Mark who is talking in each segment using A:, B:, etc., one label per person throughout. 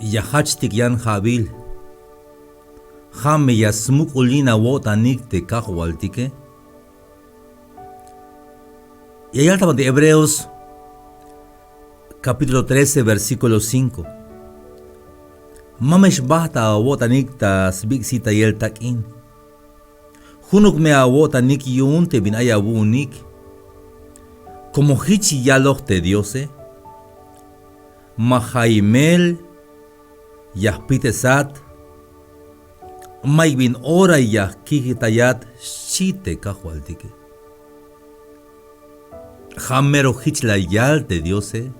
A: Yahachtik yan Habil. Jame yasmuk ulina wotanik te kahualtike. Y allá estamos de Hebreos capítulo 13 versículo 5. Mamesh basta wotanik tas bigsita yel takin. Hunuk me wotanik yun te bin ayabunik. Como hichi yaloch te diose. Mahaimel yahpitesat. Maibin ora yah kikitayat shite kahualtike. Jamero hichla yal te diose.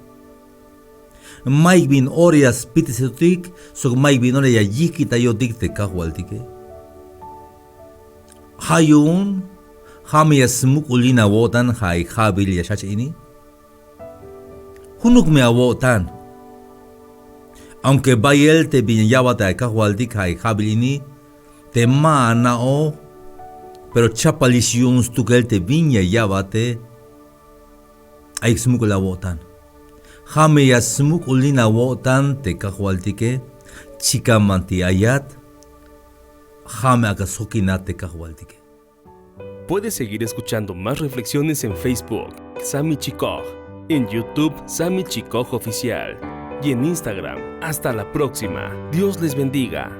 A: Maibin orias pitesetik, so maibin ora ya yikitayotik te kahualtike. Hayun, hamia smukulina wotan hay habil yashach ini. Hunuk me awotan. Aunque bayel te binyawata kahualtik hay habil ini. Te mana o, pero chapalisiuns tukel te vinya yabate, ay smukula wotan. Jame ya smukulina wotan te kahualtike, chica manti ayat, jame akasokinat te kahualtike.
B: Puedes seguir escuchando más reflexiones en Facebook, Sammy Chikoj, en YouTube, Sammy Chikoj Oficial, y en Instagram. Hasta la próxima. Dios les bendiga.